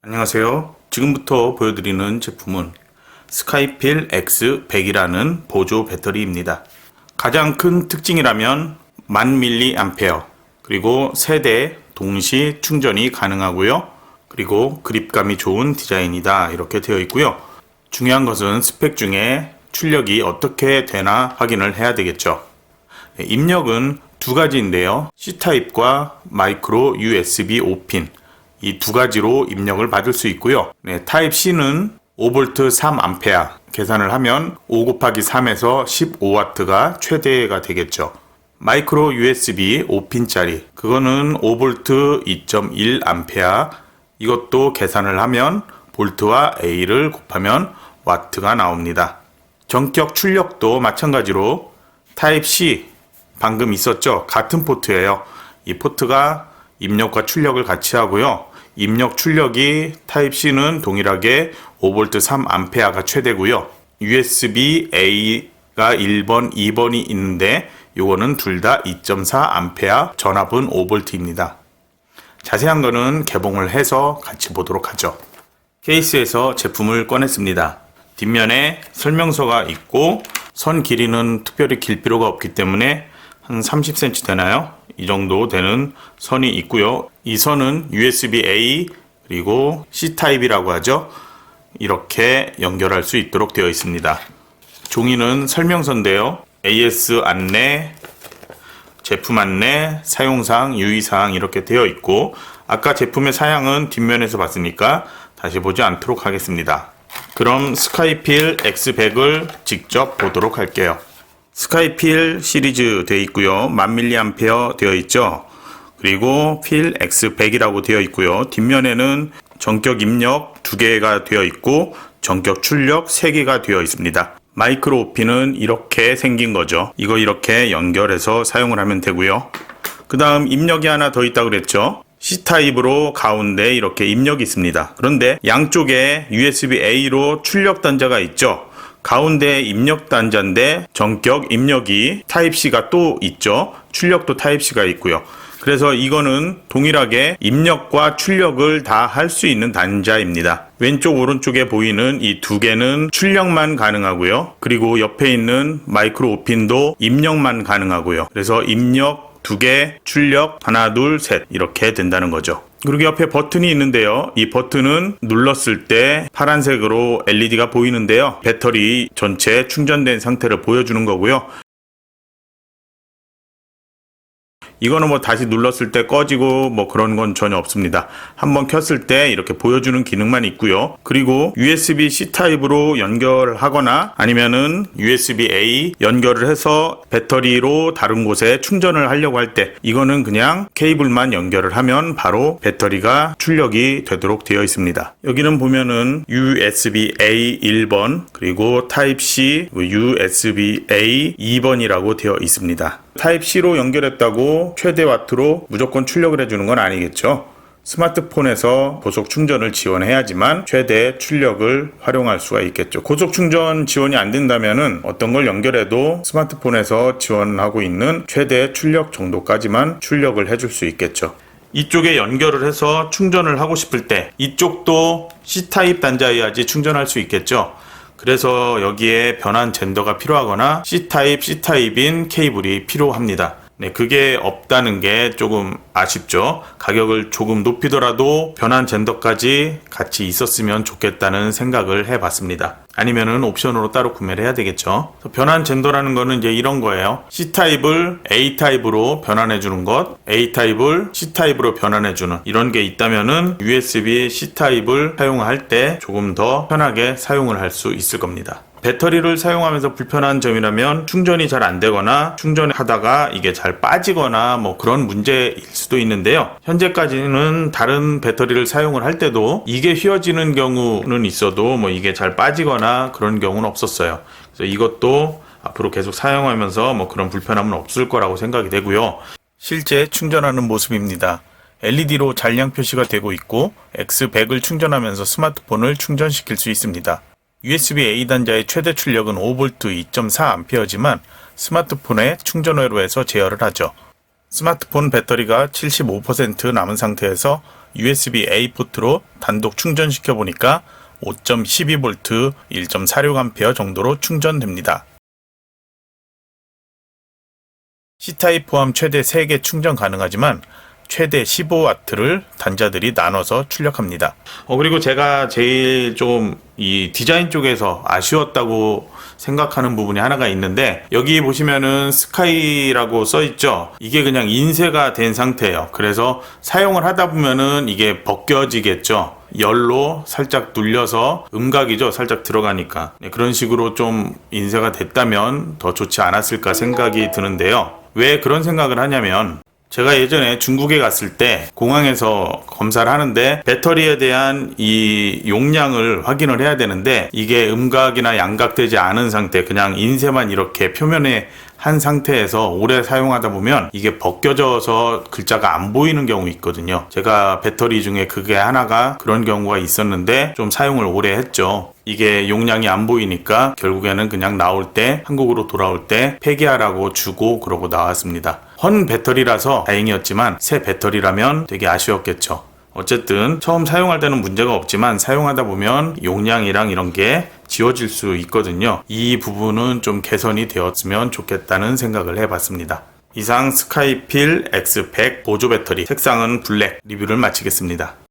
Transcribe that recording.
안녕하세요. 지금부터 보여드리는 제품은 스카이필 X100이라는 보조 배터리입니다. 가장 큰 특징이라면 1000mAh 그리고 세대 동시 충전이 가능하고요. 그리고 그립감이 좋은 디자인이다 이렇게 되어 있고요. 중요한 것은 스펙 중에 출력이 어떻게 되나 확인을 해야 되겠죠. 입력은 두 가지인데요. C타입과 마이크로 USB 5핀 이 두 가지로 입력을 받을 수 있고요. 타입 C는 5V 3A 계산을 하면 5 곱하기 3에서 15W가 최대가 되겠죠. 마이크로 USB 5핀짜리 그거는 5V 2.1A 이것도 계산을 하면 볼트와 A를 곱하면 와트가 나옵니다. 전격 출력도 마찬가지로 타입 C 방금 있었죠? 같은 포트예요. 이 포트가 입력과 출력을 같이 하고요. 입력 출력이 타입 C는 동일하게 5V 3A가 최대고요. USB A가 1번, 2번이 있는데 요거는 둘 다 2.4A, 전압은 5V입니다. 자세한 거는 개봉을 해서 같이 보도록 하죠. 케이스에서 제품을 꺼냈습니다. 뒷면에 설명서가 있고 선 길이는 특별히 길 필요가 없기 때문에 한 30cm 되나요? 이 정도 되는 선이 있고요. 이 선은 USB-A 그리고 C타입이라고 하죠. 이렇게 연결할 수 있도록 되어 있습니다. 종이는 설명서인데요. AS 안내, 제품 안내, 사용사항, 유의사항 이렇게 되어 있고 아까 제품의 사양은 뒷면에서 봤으니까 다시 보지 않도록 하겠습니다. 그럼 스카이필 X100을 직접 보도록 할게요. 스카이필 시리즈 되어 있고요. 1000mAh 되어 있죠. 그리고 필 X100이라고 되어 있고요. 뒷면에는 전격 입력 2개가 되어 있고 전격 출력 3개가 되어 있습니다. 마이크로 오핀은 이렇게 생긴 거죠. 이거 이렇게 연결해서 사용을 하면 되고요. 그 다음 입력이 하나 더 있다고 그랬죠. C타입으로 가운데 이렇게 입력이 있습니다. 그런데 양쪽에 USB-A로 출력 단자가 있죠. 가운데 입력 단자인데 전격 입력이 타입C가 또 있죠. 출력도 타입C가 있고요. 그래서 이거는 동일하게 입력과 출력을 다 할 수 있는 단자입니다. 왼쪽 오른쪽에 보이는 이 두 개는 출력만 가능하고요. 그리고 옆에 있는 마이크로 오핀도 입력만 가능하고요. 그래서 입력 2개, 출력 하나, 둘, 셋 이렇게 된다는 거죠. 그리고 옆에 버튼이 있는데요. 이 버튼은 눌렀을 때 파란색으로 LED가 보이는데요. 배터리 전체 충전된 상태를 보여주는 거고요. 이거는 뭐 다시 눌렀을 때 꺼지고 뭐 그런 건 전혀 없습니다. 한번 켰을 때 이렇게 보여주는 기능만 있고요. 그리고 USB-C 타입으로 연결하거나 아니면은 USB-A 연결을 해서 배터리로 다른 곳에 충전을 하려고 할 때 이거는 그냥 케이블만 연결을 하면 바로 배터리가 출력이 되도록 되어 있습니다. 여기는 보면은 USB-A 1번 그리고 타입C USB-A 2번이라고 되어 있습니다. 타입C로 연결했다고 최대 와트로 무조건 출력을 해주는 건 아니겠죠. 스마트폰에서 고속 충전을 지원해야지만 최대 출력을 활용할 수가 있겠죠. 고속 충전 지원이 안 된다면은 어떤 걸 연결해도 스마트폰에서 지원하고 있는 최대 출력 정도까지만 출력을 해줄 수 있겠죠. 이쪽에 연결을 해서 충전을 하고 싶을 때 이쪽도 C타입 단자여야지 충전할 수 있겠죠. 그래서 여기에 변환 젠더가 필요하거나 C타입인 케이블이 필요합니다. 네, 그게 없다는 게 조금 아쉽죠. 가격을 조금 높이더라도 변환 젠더까지 같이 있었으면 좋겠다는 생각을 해봤습니다. 아니면은 옵션으로 따로 구매를 해야 되겠죠. 변환 젠더라는 거는 이제 이런 거예요. C타입을 A타입으로 변환해 주는 것, A타입을 C타입으로 변환해 주는 이런 게 있다면은 USB C타입을 사용할 때 조금 더 편하게 사용을 할 수 있을 겁니다. 배터리를 사용하면서 불편한 점이라면 충전이 잘 안 되거나 충전하다가 이게 잘 빠지거나 뭐 그런 문제일 수도 있는데요. 현재까지는 다른 배터리를 사용을 할 때도 이게 휘어지는 경우는 있어도 뭐 이게 잘 빠지거나 그런 경우는 없었어요. 그래서 이것도 앞으로 계속 사용하면서 뭐 그런 불편함은 없을 거라고 생각이 되고요. 실제 충전하는 모습입니다. LED로 잔량 표시가 되고 있고 X100을 충전하면서 스마트폰을 충전시킬 수 있습니다. USB-A 단자의 최대 출력은 5V 2.4A지만 스마트폰의 충전 회로에서 제어를 하죠. 스마트폰 배터리가 75% 남은 상태에서 USB-A 포트로 단독 충전시켜 보니까 5.12V 1.46A 정도로 충전됩니다. C타입 포함 최대 3개 충전 가능하지만 최대 15W를 단자들이 나눠서 출력합니다. 그리고 제가 제일 좀 이 디자인 쪽에서 아쉬웠다고 생각하는 부분이 하나가 있는데, 여기 보시면은 스카이라고 써있죠. 이게 그냥 인쇄가 된 상태예요. 그래서 사용을 하다 보면은 이게 벗겨지겠죠. 열로 살짝 눌려서 음각이죠. 살짝 들어가니까. 그런 식으로 좀 인쇄가 됐다면 더 좋지 않았을까 생각이 드는데요. 왜 그런 생각을 하냐면, 제가 예전에 중국에 갔을 때 공항에서 검사를 하는데 배터리에 대한 이 용량을 확인을 해야 되는데, 이게 음각이나 양각되지 않은 상태, 그냥 인쇄만 이렇게 표면에 한 상태에서 오래 사용하다 보면 이게 벗겨져서 글자가 안 보이는 경우 있거든요. 제가 배터리 중에 그게 하나가 그런 경우가 있었는데 좀 사용을 오래 했죠. 이게 용량이 안 보이니까 결국에는 그냥 나올 때, 한국으로 돌아올 때 폐기하라고 주고 그러고 나왔습니다. 헌 배터리라서 다행이었지만 새 배터리라면 되게 아쉬웠겠죠. 어쨌든 처음 사용할 때는 문제가 없지만 사용하다 보면 용량이랑 이런 게 지워질 수 있거든요. 이 부분은 좀 개선이 되었으면 좋겠다는 생각을 해봤습니다. 이상 스카이필 X100 보조 배터리, 색상은 블랙 리뷰를 마치겠습니다.